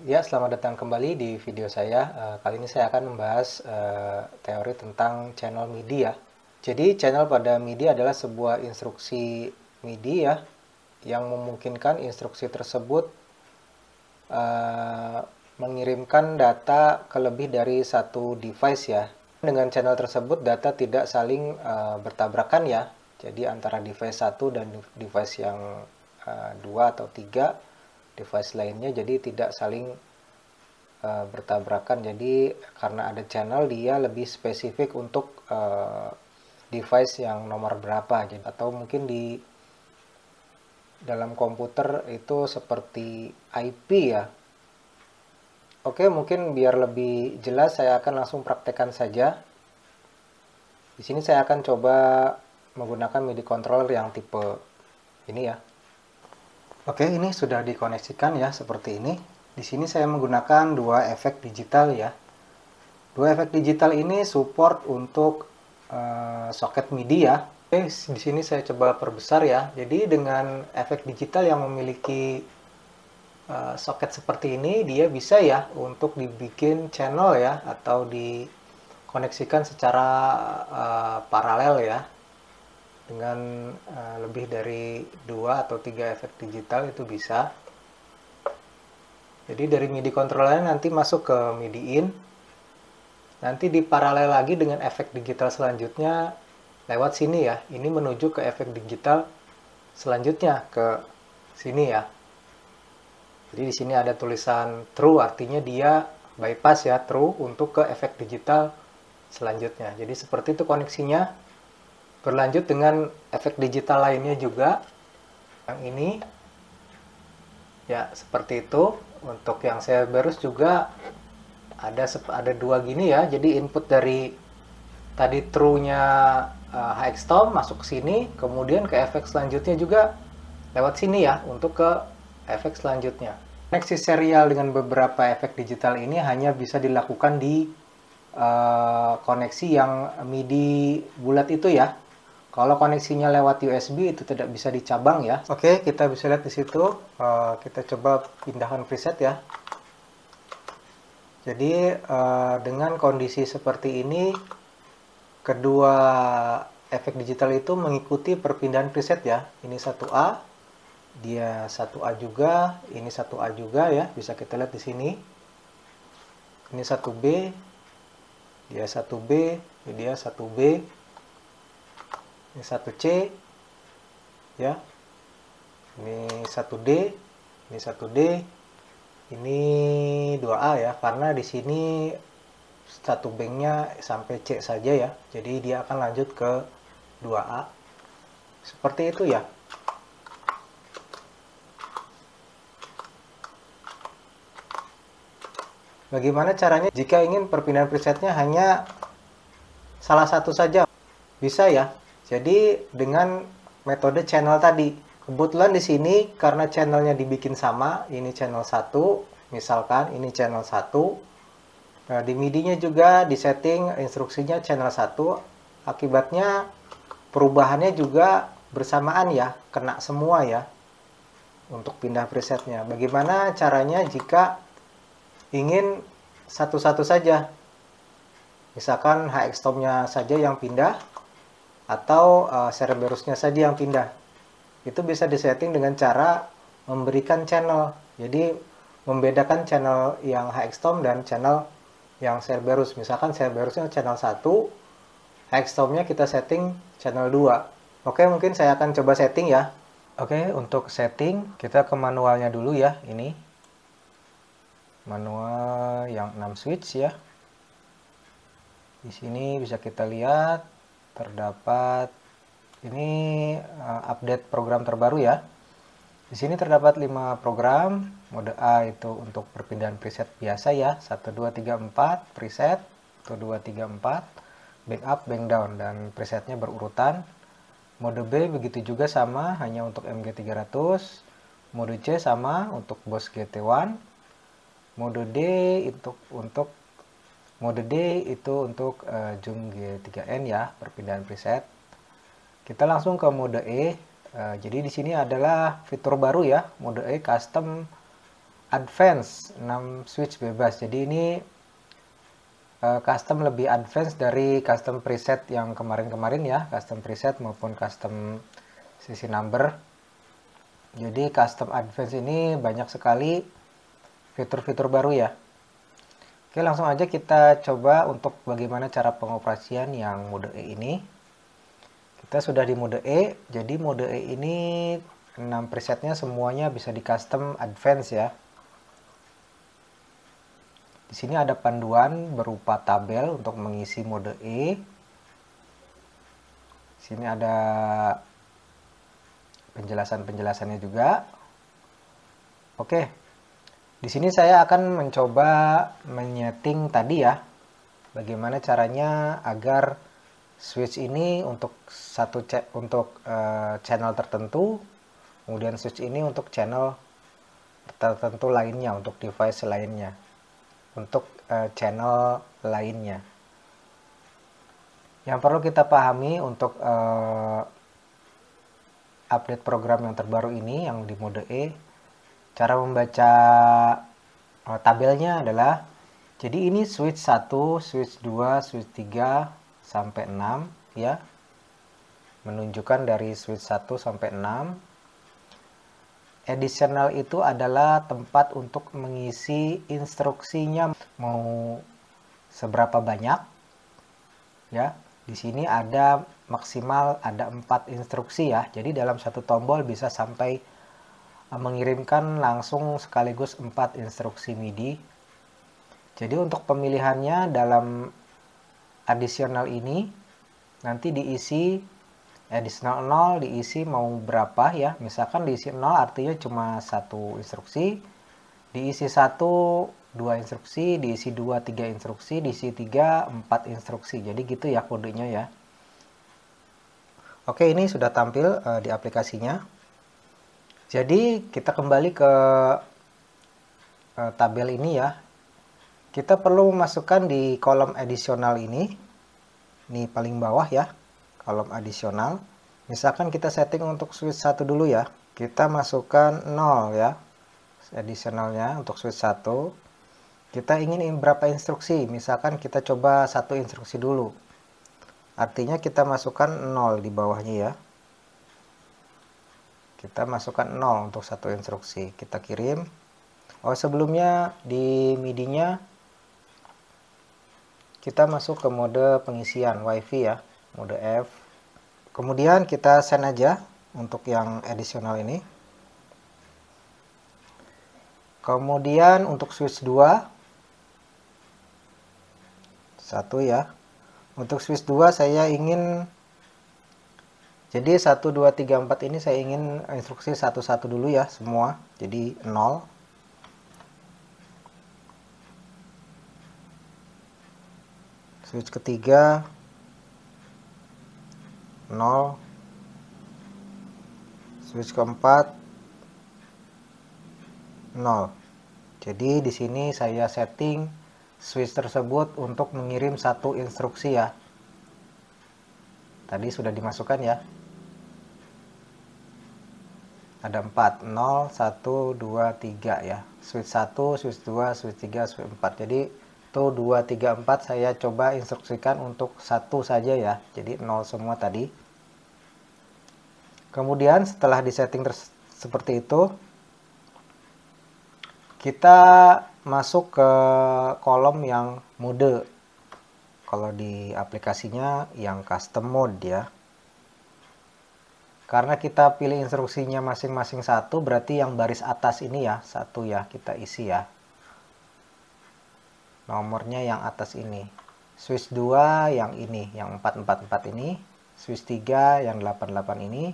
Ya, selamat datang kembali di video saya. Kali ini saya akan membahas teori tentang channel MIDI ya. Jadi, channel pada MIDI adalah sebuah instruksi MIDI ya, yang memungkinkan instruksi tersebut mengirimkan data ke lebih dari satu device ya. Dengan channel tersebut, data tidak saling bertabrakan ya. Jadi, antara device satu dan device yang dua atau tiga device lainnya, jadi tidak saling bertabrakan. Jadi karena ada channel, dia lebih spesifik untuk device yang nomor berapa, atau mungkin di dalam komputer itu seperti IP ya. Oke, mungkin biar lebih jelas saya akan langsung praktekkan saja. Di sini saya akan coba menggunakan MIDI controller yang tipe ini ya. Oke, ini sudah dikoneksikan ya, seperti ini. Di sini saya menggunakan dua efek digital ya. Dua efek digital ini support untuk soket MIDI ya. Oke, di sini saya coba perbesar ya. Jadi dengan efek digital yang memiliki soket seperti ini, dia bisa ya untuk dibikin channel ya, atau dikoneksikan secara paralel ya, dengan lebih dari 2 atau 3 efek digital itu bisa. Jadi dari MIDI controllernya nanti masuk ke MIDI in, nanti diparalel lagi dengan efek digital selanjutnya lewat sini ya. Ini menuju ke efek digital selanjutnya ke sini ya. Jadi di sini ada tulisan true, artinya dia bypass ya, true untuk ke efek digital selanjutnya. Jadi seperti itu koneksinya. Berlanjut dengan efek digital lainnya juga, yang ini ya, seperti itu. Untuk yang Cerberus juga ada dua gini ya. Jadi input dari tadi true-nya HXTOM masuk ke sini, kemudian ke efek selanjutnya juga lewat sini ya, untuk ke efek selanjutnya. Koneksi serial dengan beberapa efek digital ini hanya bisa dilakukan di koneksi yang MIDI bulat itu ya. Kalau koneksinya lewat USB itu tidak bisa dicabang ya. Oke, kita bisa lihat di situ. Kita coba pindahkan preset ya. Jadi dengan kondisi seperti ini, kedua efek digital itu mengikuti perpindahan preset ya. Ini 1A, dia 1A juga, ini 1A juga ya. Bisa kita lihat di sini. Ini 1B, dia 1B, dia 1B. Ini 1C ya, ini 1D, ini 1D, ini 2A ya, karena di sini satu banknya sampai C saja ya, jadi dia akan lanjut ke 2A seperti itu ya. Bagaimana caranya jika ingin perpindahan presetnya hanya salah satu saja? Bisa ya. Jadi dengan metode channel tadi. Kebetulan di sini karena channelnya dibikin sama, ini channel 1, misalkan ini channel 1. Nah, di MIDI-nya juga disetting instruksinya channel 1. Akibatnya perubahannya juga bersamaan ya, kena semua ya untuk pindah presetnya. Bagaimana caranya jika ingin satu-satu saja? Misalkan HXTOM-nya saja yang pindah, atau Cerberusnya saja yang pindah. Itu bisa disetting dengan cara memberikan channel. Jadi membedakan channel yang HXTOM dan channel yang Cerberus. Misalkan Cerberusnya channel 1, HXTOM-nya kita setting channel 2. Oke, mungkin saya akan coba setting ya. Oke, untuk setting kita ke manualnya dulu ya. Ini manual yang 6 switch ya. Di sini bisa kita lihat terdapat ini update program terbaru ya. Di sini terdapat 5 program. Mode A itu untuk perpindahan preset biasa ya, 1 2 3 4 preset, 1 2 3 4, back up, back down, dan presetnya berurutan. Mode B begitu juga sama, hanya untuk MG300. Mode C sama untuk Boss GT1. Mode D itu untuk Zoom G3N ya, perpindahan preset. Kita langsung ke mode E. Jadi di sini adalah fitur baru ya, mode E custom advance, 6 switch bebas. Jadi ini custom lebih advance dari custom preset yang kemarin-kemarin ya, custom preset maupun custom sisi number. Jadi custom advance ini banyak sekali fitur-fitur baru ya. Oke, langsung aja kita coba untuk bagaimana cara pengoperasian yang mode E ini. Kita sudah di mode E, jadi mode E ini 6 presetnya semuanya bisa di custom advance ya. Di sini ada panduan berupa tabel untuk mengisi mode E. Di sini ada penjelasan-penjelasannya juga. Oke. Di sini saya akan mencoba menyeting tadi ya. Bagaimana caranya agar switch ini untuk channel tertentu, kemudian switch ini untuk channel tertentu lainnya, untuk device lainnya. Untuk channel lainnya. Yang perlu kita pahami untuk update program yang terbaru ini yang di mode E, cara membaca tabelnya adalah, jadi ini switch 1, switch 2, switch 3 sampai 6 ya. Menunjukkan dari switch 1 sampai 6. Additional itu adalah tempat untuk mengisi instruksinya mau seberapa banyak ya. Di sini ada maksimal ada 4 instruksi ya. Jadi dalam satu tombol bisa sampai mengirimkan langsung sekaligus 4 instruksi MIDI. Jadi untuk pemilihannya dalam additional ini nanti diisi additional 0 diisi mau berapa ya, misalkan diisi 0 artinya cuma 1 instruksi, diisi 1 2 instruksi, diisi 2 3 instruksi, diisi 3 4 instruksi. Jadi gitu ya kodenya ya. Oke, ini sudah tampil di aplikasinya. Jadi kita kembali ke tabel ini ya. Kita perlu memasukkan di kolom additional ini paling bawah ya, kolom additional. Misalkan kita setting untuk switch 1 dulu ya. Kita masukkan 0 ya. Additionalnya untuk switch 1. Kita ingin berapa instruksi? Misalkan kita coba 1 instruksi dulu. Artinya kita masukkan 0 di bawahnya ya. Kita masukkan 0 untuk 1 instruksi. Kita kirim. Oh, sebelumnya di MIDI-nya kita masuk ke mode pengisian WiFi ya, mode F. Kemudian kita send aja untuk yang additional ini. Kemudian untuk switch 2 1 ya. Untuk switch 2 saya ingin, jadi 1 2 3 4 ini saya ingin instruksi satu-satu dulu ya semua. Jadi 0. Switch ketiga 0. Switch keempat 0. Jadi di sini saya setting switch tersebut untuk mengirim 1 instruksi ya. Tadi sudah dimasukkan ya. Ada 4, 0, 1, 2, 3 ya. Switch 1, switch 2, switch 3, switch 4. Jadi 1, 2, 3, 4 saya coba instruksikan untuk 1 saja ya. Jadi 0 semua tadi. Kemudian setelah disetting seperti itu, kita masuk ke kolom yang mode. Kalau di aplikasinya yang custom mode ya. Karena kita pilih instruksinya masing-masing 1, berarti yang baris atas ini ya, 1 ya, kita isi ya. Nomornya yang atas ini. Switch 2 yang ini, yang 444 ini. Switch 3 yang 88 ini.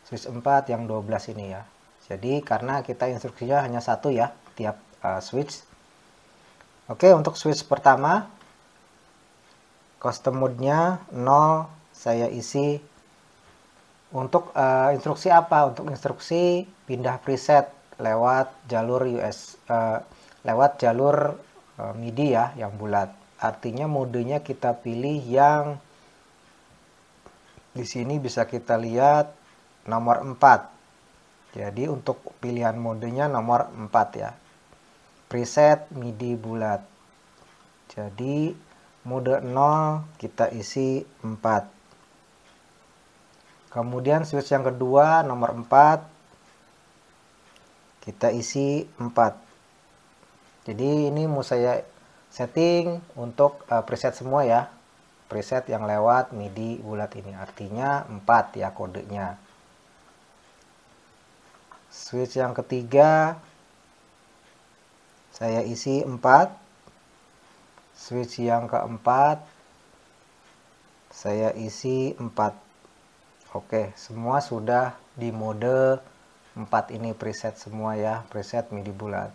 Switch 4 yang 12 ini ya. Jadi karena kita instruksinya hanya 1 ya, tiap switch. Oke, untuk switch pertama, custom mode-nya 0, saya isi. Untuk instruksi apa? Untuk instruksi pindah preset lewat jalur lewat jalur MIDI ya, yang bulat. Artinya modenya kita pilih yang di sini bisa kita lihat nomor 4. Jadi untuk pilihan modenya nomor 4 ya. preset MIDI bulat. Jadi mode 0 kita isi 4. Kemudian switch yang kedua nomor 4 kita isi 4. Jadi ini mau saya setting untuk preset semua ya. Preset yang lewat MIDI bulat ini. Artinya 4 ya kodenya. Switch yang ketiga saya isi 4. Switch yang keempat saya isi 4. Oke, semua sudah di mode 4 ini preset semua ya. Preset MIDI bulat.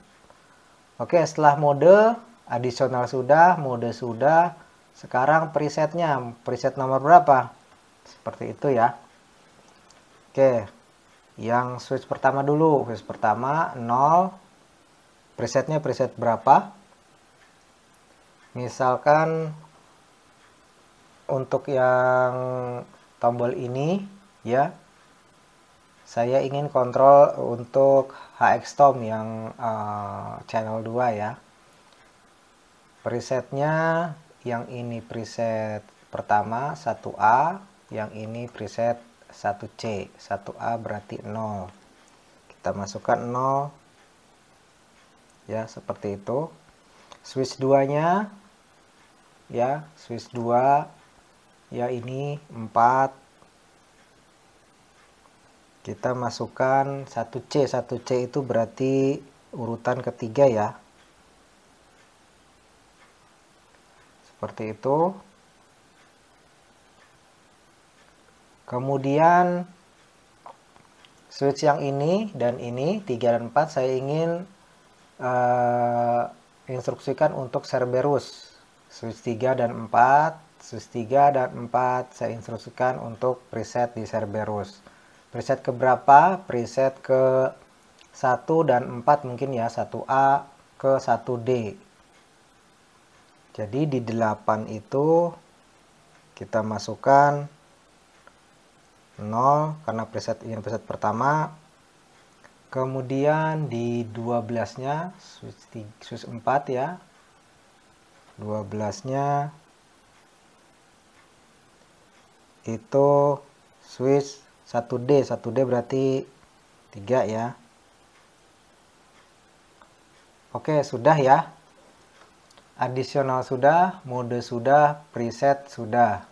Oke, setelah mode adisional sudah, mode sudah, sekarang presetnya, preset nomor berapa? Seperti itu ya. Oke, yang switch pertama dulu, switch pertama 0, presetnya preset berapa? Misalkan untuk yang tombol ini ya, saya ingin kontrol untuk HX-Tom yang channel 2 ya. Presetnya yang ini preset pertama 1A, yang ini preset 1C. 1A berarti 0. Kita masukkan 0 ya, seperti itu. Switch 2-nya ya, switch 2 ya, ini 4. Kita masukkan 1C. 1C itu berarti urutan ketiga ya. Seperti itu. Kemudian switch yang ini dan ini 3 dan 4 saya ingin instruksikan untuk Cerberus. Switch 3 dan 4, switch 3 dan 4 saya instruksikan untuk preset di Cerberus. Preset ke berapa? Preset ke 1 dan 4 mungkin ya, 1A ke 1D. Jadi di 8 itu kita masukkan 0 karena preset ini preset pertama. Kemudian di 12-nya switch 4 ya. 12-nya itu switch 1D. 1D berarti 3 ya. Oke, sudah ya. Adisional sudah, mode sudah, preset sudah.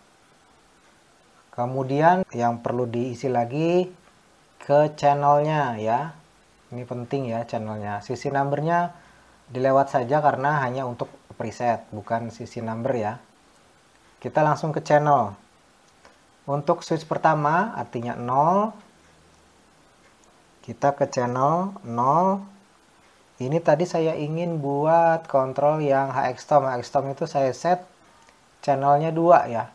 Kemudian yang perlu diisi lagi ke channelnya ya. Ini penting ya channelnya. Sisi numbernya dilewat saja karena hanya untuk preset, bukan sisi number ya. Kita langsung ke channel. Untuk switch pertama artinya 0. Kita ke channel 0. Ini tadi saya ingin buat kontrol yang HX-Tom. HX-Tom itu saya set channelnya 2 ya.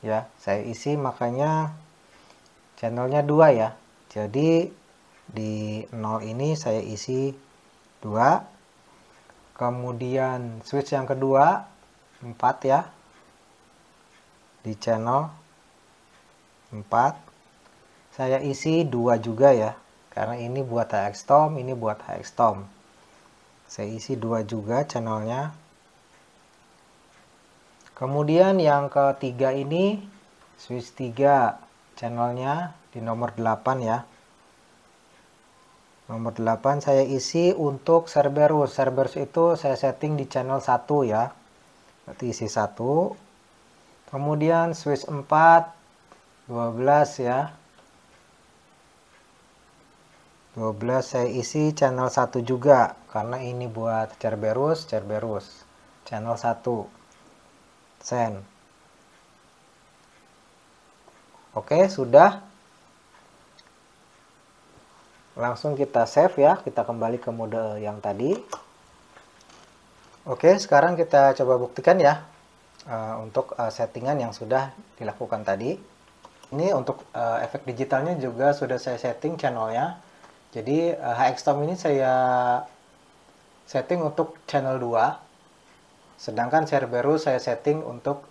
Ya, saya isi makanya channelnya 2 ya. Jadi di 0 ini saya isi 2. Kemudian switch yang kedua 4 ya. Di channel 4 saya isi 2 juga ya, karena ini buat HX-Tom, ini buat HX-Tom. Saya isi 2 juga channelnya. Kemudian yang ketiga ini switch 3 channelnya di nomor 8 ya. Nomor 8 saya isi untuk Cerberus. Cerberus itu saya setting di channel 1 ya. Berarti isi 1. Kemudian switch 4 12 ya. 12 saya isi channel 1 juga karena ini buat Cerberus, Cerberus. Channel 1. Send. Oke, sudah. Langsung kita save ya. Kita kembali ke mode yang tadi. Oke, sekarang kita coba buktikan ya. Untuk settingan yang sudah dilakukan tadi. Ini untuk efek digitalnya juga sudah saya setting channelnya. Jadi HX-Tom ini saya setting untuk channel 2. Sedangkan Cerberus saya setting untuk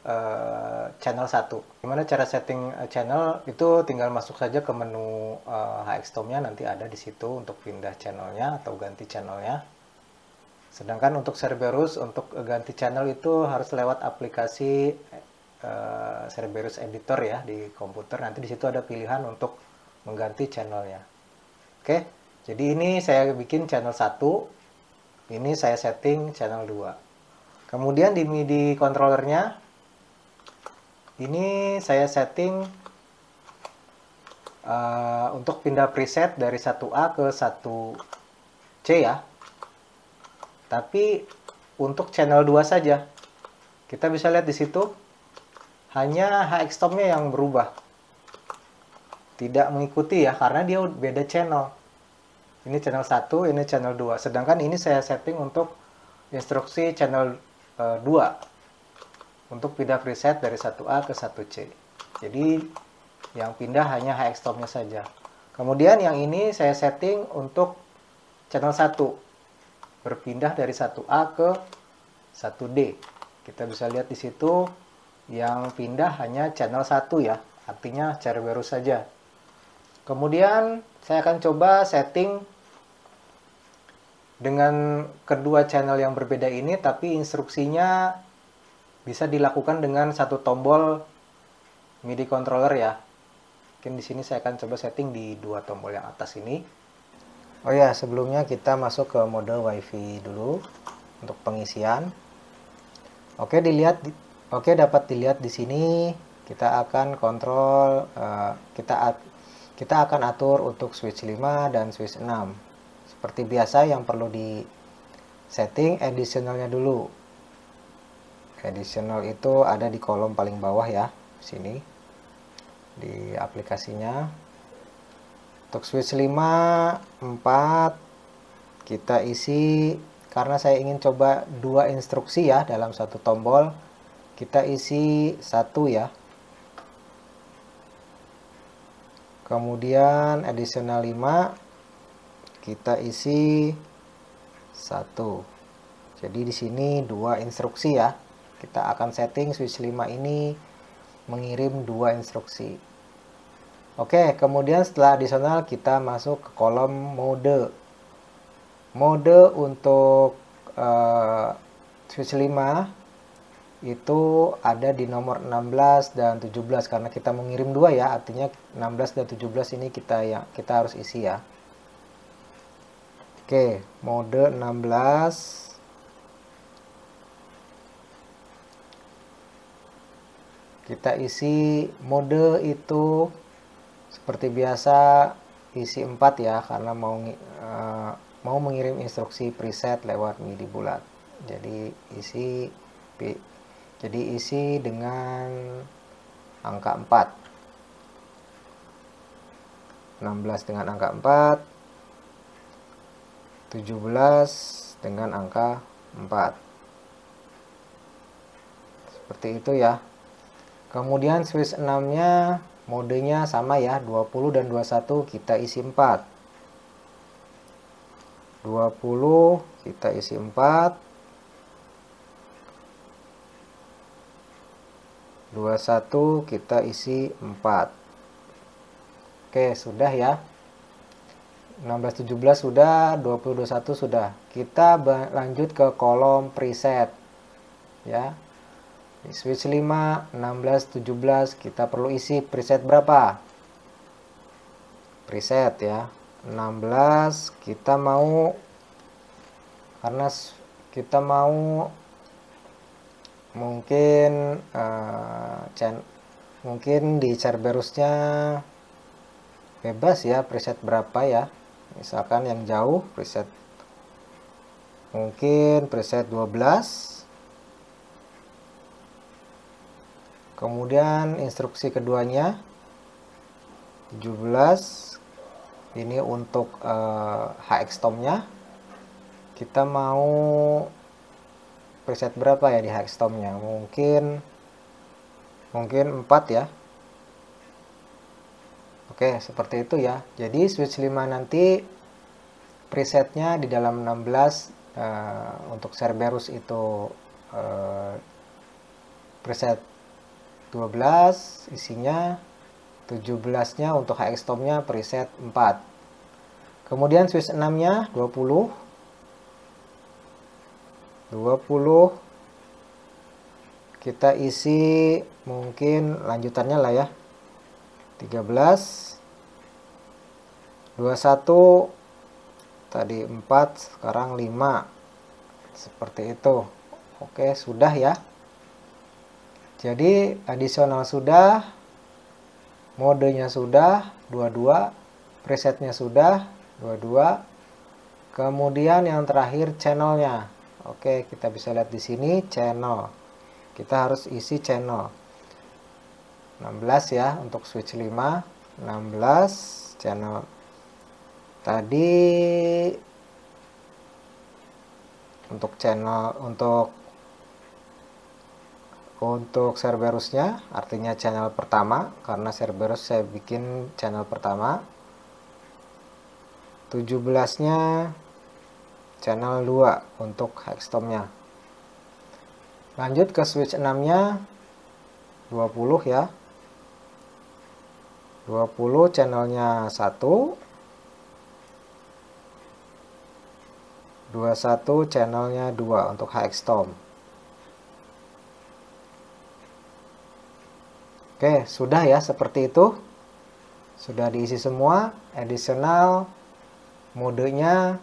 channel 1. Gimana cara setting channel? Itu tinggal masuk saja ke menu HX-Tom-nya, nanti ada di situ untuk pindah channelnya atau ganti channelnya. Sedangkan untuk Cerberus, untuk ganti channel itu harus lewat aplikasi Cerberus Editor ya di komputer. Nanti di situ ada pilihan untuk mengganti channelnya. Oke, jadi ini saya bikin channel 1, ini saya setting channel 2. Kemudian di MIDI controllernya, ini saya setting untuk pindah preset dari 1A ke 1C ya. Tapi untuk channel 2 saja. Kita bisa lihat di situ hanya HX Tom-nya yang berubah. Tidak mengikuti ya, karena dia beda channel. Ini channel 1, ini channel 2. Sedangkan ini saya setting untuk instruksi channel 2. Untuk pindah preset dari 1A ke 1C. Jadi yang pindah hanya HX Tom-nya saja. Kemudian yang ini saya setting untuk channel 1. Berpindah dari 1A ke 1D. Kita bisa lihat di situ yang pindah hanya channel 1 ya. Artinya Cerberus saja. Kemudian saya akan coba setting dengan kedua channel yang berbeda ini, tapi instruksinya bisa dilakukan dengan satu tombol MIDI controller ya. Mungkin di sini saya akan coba setting di dua tombol yang atas ini. Oh ya, sebelumnya kita masuk ke mode WiFi dulu untuk pengisian. Oke, dapat dilihat di sini kita akan kontrol kita akan atur untuk switch 5 dan switch 6. Seperti biasa yang perlu di setting additionalnya dulu. Additional itu ada di kolom paling bawah ya, sini di aplikasinya. Untuk switch 5 4 kita isi, karena saya ingin coba dua instruksi ya dalam satu tombol, kita isi 1 ya. Kemudian additional 5 kita isi 1. Jadi di sini dua instruksi ya. Kita akan setting switch 5 ini mengirim dua instruksi. Oke, kemudian setelah additional kita masuk ke kolom mode. Mode untuk switch 5 itu ada di nomor 16 dan 17 karena kita mengirim dua ya, artinya 16 dan 17 ini kita harus isi ya. Oke, mode 16 kita isi mode itu seperti biasa isi 4 ya, karena mau mengirim instruksi preset lewat MIDI bulat. Jadi isi dengan angka 4. 16 dengan angka 4, 17 dengan angka 4. Seperti itu ya. Kemudian switch 6-nya modenya sama ya, 20 dan 21 kita isi 4. 20 kita isi 4. 21 kita isi 4. Oke, sudah ya. 16 17 sudah, 20 21 sudah. Kita lanjut ke kolom preset. Ya. Di switch 5, 16 17 kita perlu isi preset berapa? Preset ya. 16 kita mau, karena kita mau mungkin di Cerberusnya bebas ya preset berapa ya, misalkan yang jauh preset mungkin preset 12. Kemudian instruksi keduanya 17, ini untuk HX Tom-nya kita mau preset berapa ya di HX Tom-nya, mungkin 4 ya. Oke, seperti itu ya. Jadi switch 5 nanti presetnya di dalam 16, untuk Cerberus itu preset 12 isinya, 17-nya untuk HX Tom-nya preset 4. Kemudian switch 6-nya 20. 20. Kita isi mungkin lanjutannya lah ya. 13, 21, tadi 4, sekarang 5. Seperti itu. Oke, sudah ya. Jadi adisional sudah, modenya sudah 22, presetnya sudah 22. Kemudian yang terakhir channelnya. Oke, kita bisa lihat di sini channel. Kita harus isi channel. 16 ya untuk switch 5, 16 channel. Tadi untuk channel untuk Cerberusnya, artinya channel pertama, karena Cerberus saya bikin channel pertama. 17-nya channel 2 untuk Hextomnya. Lanjut ke switch 6-nya 20 ya. 20 channelnya 1. 21 channelnya 2 untuk Hextom. Oke, sudah ya seperti itu. Sudah diisi semua, additional, modenya,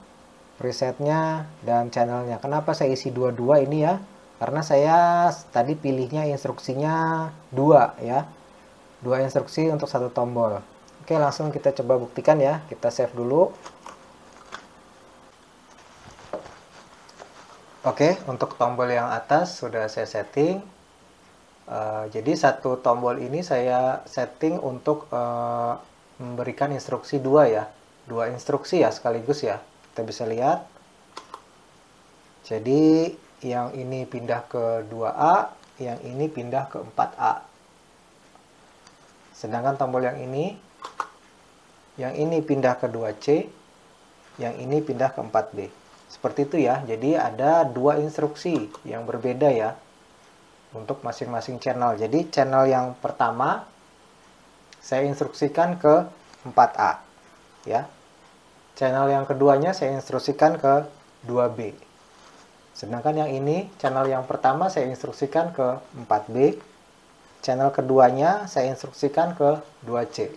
presetnya, dan channelnya. Kenapa saya isi dua-dua ini ya? Karena saya tadi pilihnya instruksinya 2 ya. 2 instruksi untuk satu tombol. Oke, langsung kita coba buktikan ya. Kita save dulu. Oke, untuk tombol yang atas sudah saya setting. Jadi satu tombol ini saya setting untuk memberikan instruksi 2 ya. 2 instruksi ya sekaligus ya. Kita bisa lihat. Jadi yang ini pindah ke 2A, yang ini pindah ke 4A. Sedangkan tombol yang ini pindah ke 2C, yang ini pindah ke 4B. Seperti itu ya. Jadi ada 2 instruksi yang berbeda ya untuk masing-masing channel. Jadi channel yang pertama saya instruksikan ke 4A ya. Channel yang keduanya saya instruksikan ke 2B. Sedangkan yang ini channel yang pertama saya instruksikan ke 4B. Channel keduanya saya instruksikan ke 2C.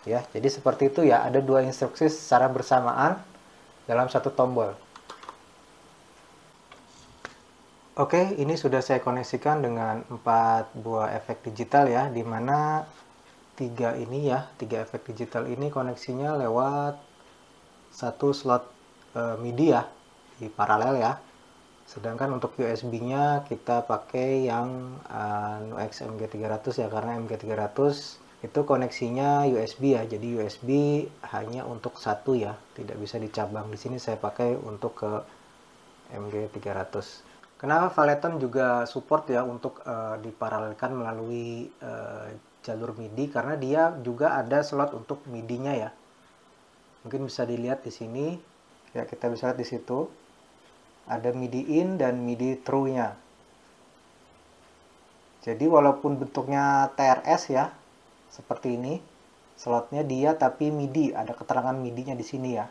Ya, jadi seperti itu ya, ada 2 instruksi secara bersamaan dalam satu tombol. Oke, ini sudah saya koneksikan dengan 4 buah efek digital ya, di mana 3 efek digital ini koneksinya lewat satu slot MIDI ya, di paralel ya. Sedangkan untuk USB-nya kita pakai yang NUX MG300 ya, karena MG300 itu koneksinya USB ya, jadi USB hanya untuk satu ya, tidak bisa dicabang. Di sini saya pakai untuk ke MG300. Kenapa Valeton juga support ya untuk diparalelkan melalui jalur MIDI, karena dia juga ada slot untuk MIDI-nya ya. Mungkin bisa dilihat di sini. Ya, kita bisa lihat di situ. Ada MIDI in dan MIDI through-nya. Jadi walaupun bentuknya TRS ya, seperti ini, slotnya dia tapi MIDI, ada keterangan MIDI-nya di sini ya.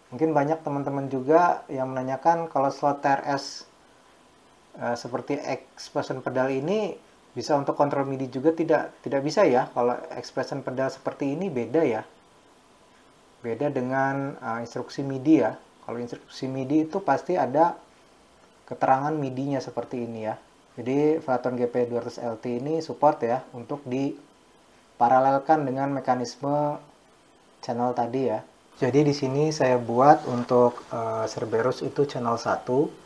Mungkin banyak teman-teman juga yang menanyakan kalau slot TRS seperti expression pedal ini bisa untuk kontrol MIDI juga, tidak bisa ya. Kalau expression pedal seperti ini beda ya, beda dengan instruksi MIDI ya. Kalau instruksi MIDI itu pasti ada keterangan MIDI-nya seperti ini ya. Jadi Valeton GP200 LT ini support ya untuk diparalelkan dengan mekanisme channel tadi ya. Jadi di sini saya buat untuk Cerberus itu channel 1.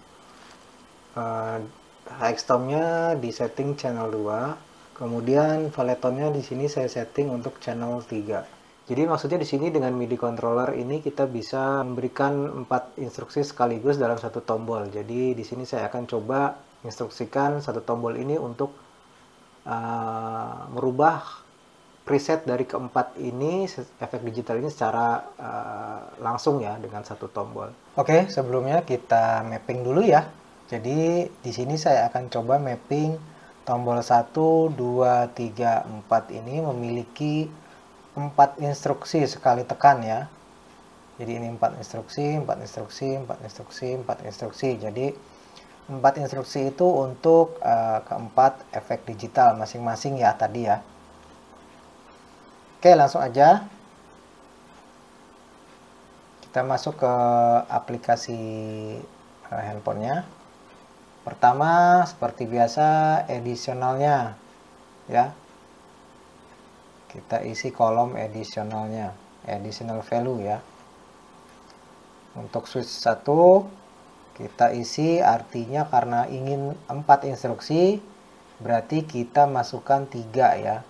Hextomnya di setting channel 2, kemudian Valetonnya di sini saya setting untuk channel 3. Jadi maksudnya di sini dengan MIDI controller ini kita bisa memberikan 4 instruksi sekaligus dalam satu tombol. Jadi di sini saya akan coba instruksikan satu tombol ini untuk merubah preset dari keempat ini, efek digital ini secara langsung ya dengan satu tombol. Oke, sebelumnya kita mapping dulu ya. Jadi di sini saya akan coba mapping tombol 1, 2, 3, 4 ini memiliki 4 instruksi sekali tekan ya. Jadi ini 4 instruksi, 4 instruksi, 4 instruksi, 4 instruksi. Jadi 4 instruksi itu untuk keempat efek digital masing-masing ya tadi ya. Oke, langsung aja kita masuk ke aplikasi handphonenya. Pertama, seperti biasa, additionalnya ya. Kita isi kolom additionalnya, additional value ya. Untuk switch 1 kita isi, artinya karena ingin 4 instruksi berarti kita masukkan 3 ya.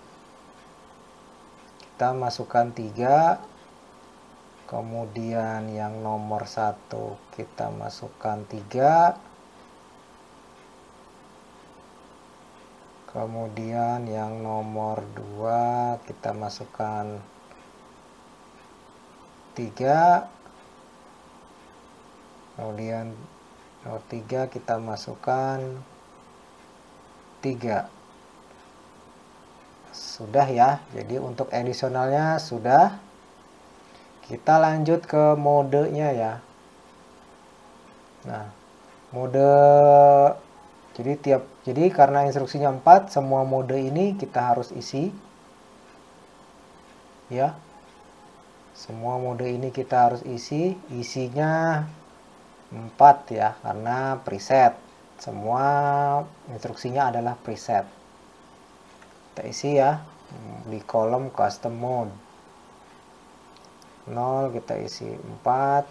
Kita masukkan 3, kemudian yang nomor 1 kita masukkan 3, kemudian yang nomor 2 kita masukkan 3, kemudian nomor 3 kita masukkan 3. Sudah ya, jadi untuk additionalnya sudah. Kita lanjut ke modenya ya. Nah, mode, jadi karena instruksinya 4, semua mode ini kita harus isi ya. Semua mode ini kita harus isi, isinya 4 ya, karena preset. Semua instruksinya adalah preset. Kita isi ya di kolom custom mode. 0 kita isi 4,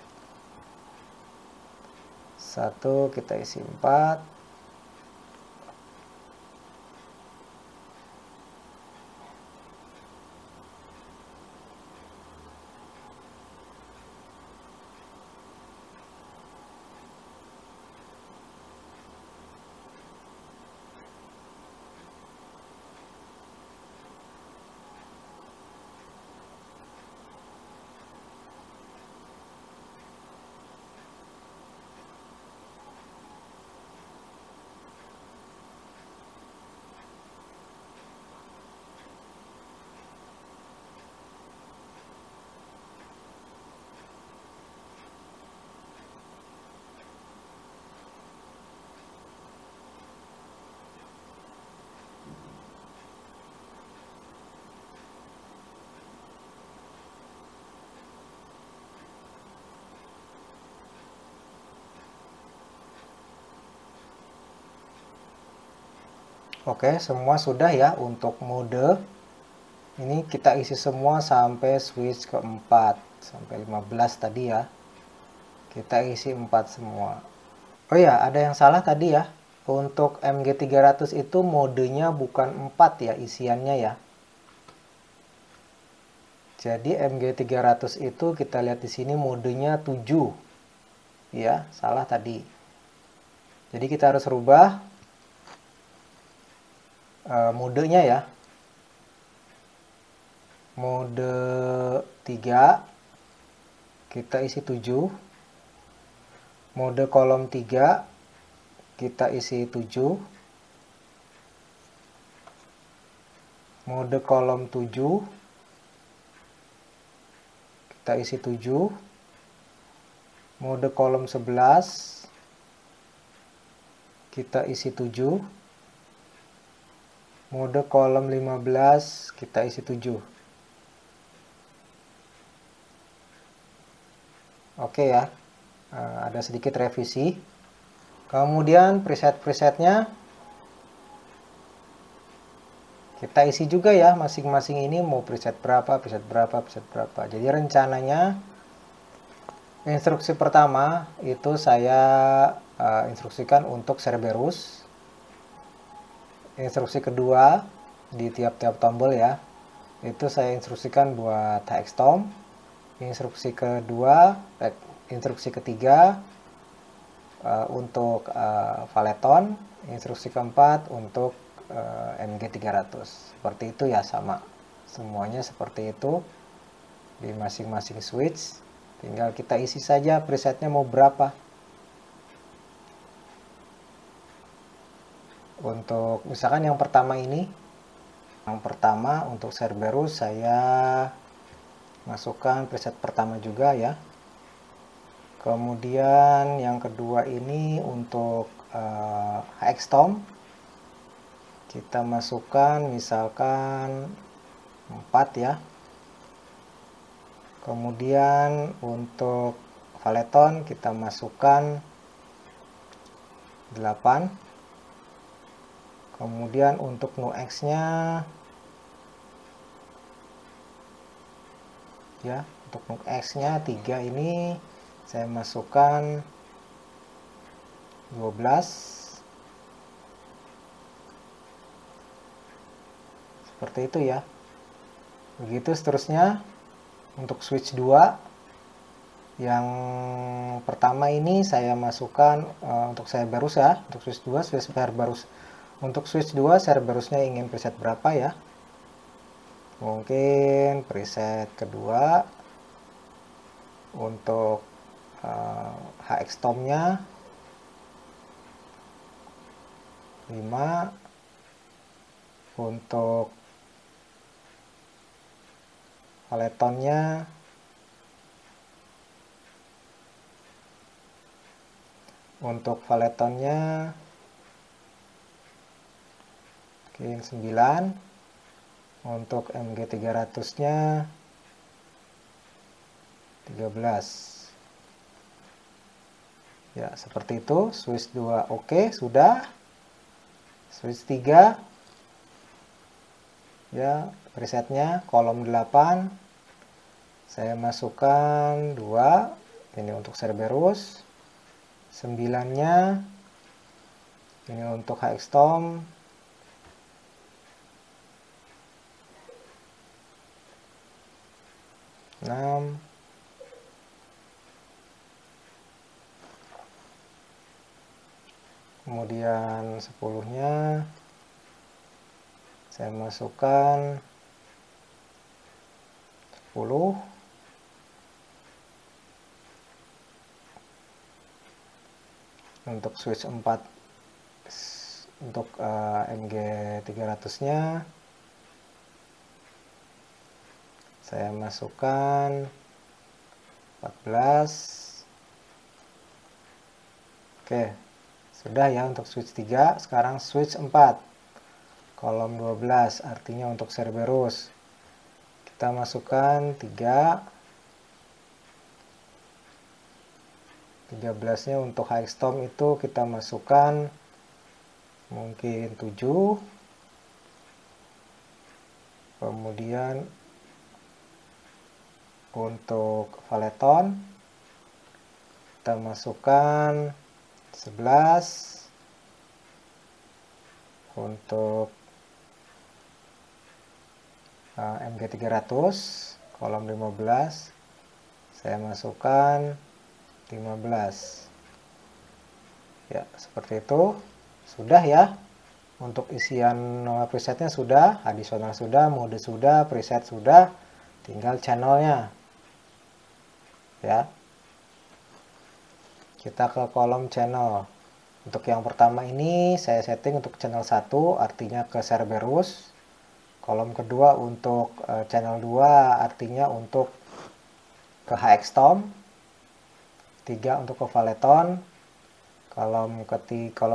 1 kita isi 4, Oke, semua sudah ya untuk mode. Ini kita isi semua sampai switch keempat, sampai 15 tadi ya. Kita isi 4 semua. Oh ya, ada yang salah tadi ya. Untuk MG300 itu modenya bukan 4 ya isiannya ya. Jadi MG300 itu kita lihat di sini modenya 7. Ya, salah tadi. Jadi kita harus rubah modenya ya. Mode 3 kita isi 7. Mode kolom 3 kita isi 7. Mode kolom 7 kita isi 7. Mode kolom 11 kita isi 7. Mode kolom 15 kita isi 7. Oke ya, ada sedikit revisi. Kemudian preset-presetnya kita isi juga ya, masing-masing ini mau preset berapa, preset berapa, preset berapa. Jadi rencananya instruksi pertama itu saya instruksikan untuk Cerberus. Instruksi kedua di tiap-tiap tombol ya, itu saya instruksikan buat Hextom. Instruksi ketiga untuk Valeton. Instruksi keempat untuk MG300. Seperti itu ya, sama semuanya seperti itu di masing-masing switch. Tinggal kita isi saja presetnya mau berapa. Untuk misalkan yang pertama ini, yang pertama untuk Cerberus saya masukkan preset pertama juga ya. Kemudian yang kedua ini untuk HX-Tom, kita masukkan misalkan 4 ya. Kemudian untuk Valeton kita masukkan 8. Kemudian untuk NUX nya ya, untuk NUX nya 3 ini saya masukkan 12. Seperti itu ya. Begitu seterusnya untuk switch 2. Yang pertama ini saya masukkan untuk Cerberus ya, untuk switch 2 switch Cerberus. Untuk switch 2 Cerberusnya ingin preset berapa ya? Mungkin preset kedua. Untuk HX-Tom-nya 5. Untuk Valetonnya mungkin 9. Untuk MG300-nya 13. Ya, seperti itu. Switch 2 oke, sudah. Switch 3 ya, presetnya kolom 8 saya masukkan 2. Ini untuk Cerberus. 9 nya ini untuk HX-Tom. 6. Kemudian 10 nya saya masukkan 10. Untuk switch 4 untuk MG300-nya saya masukkan 14. Oke, sudah ya untuk switch 3. Sekarang switch 4 kolom 12, artinya untuk Cerberus kita masukkan 3. 13 nya untuk HX-Tom itu kita masukkan mungkin 7. Kemudian untuk Valeton kita masukkan 11. Untuk MG300 kolom 15 saya masukkan 15. Ya, seperti itu. Sudah ya. Untuk isian presetnya sudah, additional sudah, mode sudah, preset sudah, tinggal channelnya. Ya. Kita ke kolom channel. Untuk yang pertama ini saya setting untuk channel 1, artinya ke Cerberus. Kolom kedua untuk channel 2, artinya untuk ke HX-Tom. 3 untuk ke Valeton. Kolom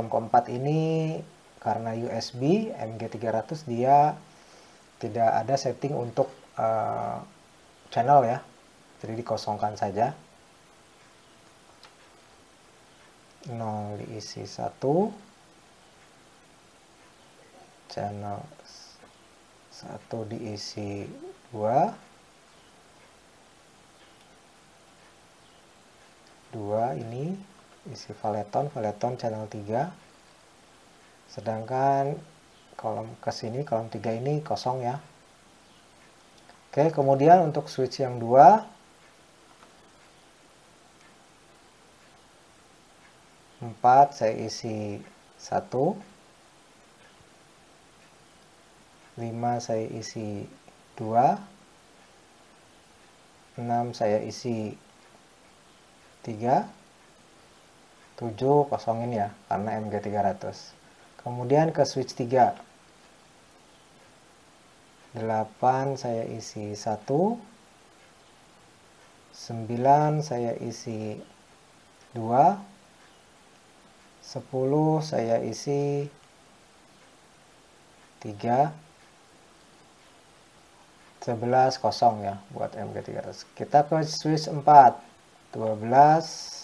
keempat ini karena USB MG300 dia tidak ada setting untuk channel ya, jadi dikosongkan saja. 0 diisi 1, channel 1 diisi 2, 2 ini isi Valeton channel 3, sedangkan kolom kesini kolom 3 ini kosong ya. Oke, kemudian untuk switch yang 2 4 saya isi 1, 5 saya isi 2, 6 saya isi 3, 7 kosongin ya karena MG300. Kemudian ke switch 3 8 saya isi 1, 9 saya isi 2, 10 saya isi 3, 11 kosong ya buat MG300. Kita ke switch 4, 12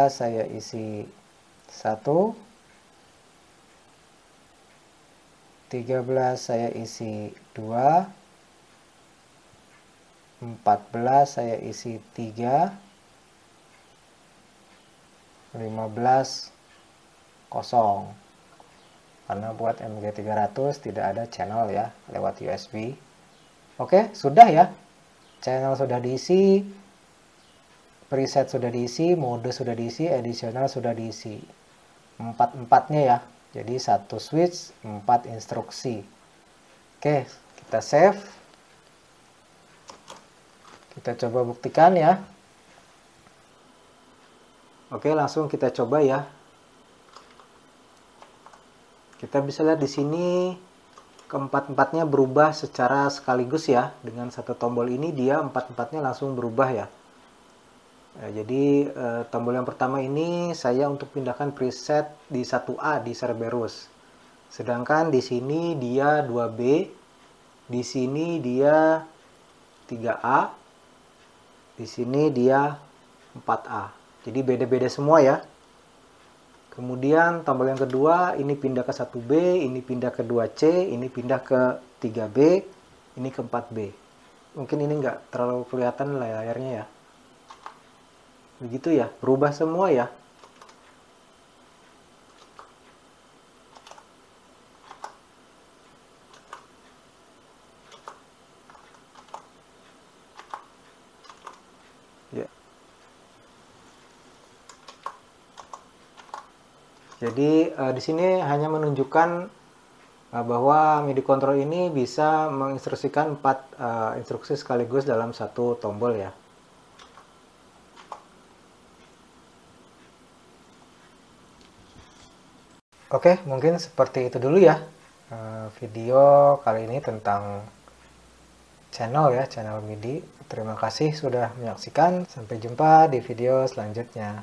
saya isi 1, 13 saya isi 2, 14 saya isi 3, 15 kosong. Karena buat MG300 tidak ada channel ya lewat USB. Oke, sudah ya. Channel sudah diisi, preset sudah diisi, mode sudah diisi, additional sudah diisi. Empat-empatnya ya. Jadi satu switch, 4 instruksi. Oke, kita save. Kita coba buktikan ya. Oke, langsung kita coba ya. Kita bisa lihat di sini keempat-empatnya berubah secara sekaligus ya. Dengan satu tombol ini dia empat-empatnya langsung berubah ya. Jadi tombol yang pertama ini saya untuk pindahkan preset di 1A di Cerberus. Sedangkan di sini dia 2B, di sini dia 3A, di sini dia 4A. Jadi beda-beda semua ya. Kemudian tombol yang kedua ini pindah ke 1B, ini pindah ke 2C, ini pindah ke 3B, ini ke 4B. Mungkin ini nggak terlalu kelihatan layarnya ya. Begitu ya, berubah semua ya. Ya. Jadi di sini hanya menunjukkan bahwa MIDI control ini bisa menginstruksikan 4 instruksi sekaligus dalam satu tombol ya. Oke, mungkin seperti itu dulu ya video kali ini tentang channel ya, channel MIDI. Terima kasih sudah menyaksikan. Sampai jumpa di video selanjutnya.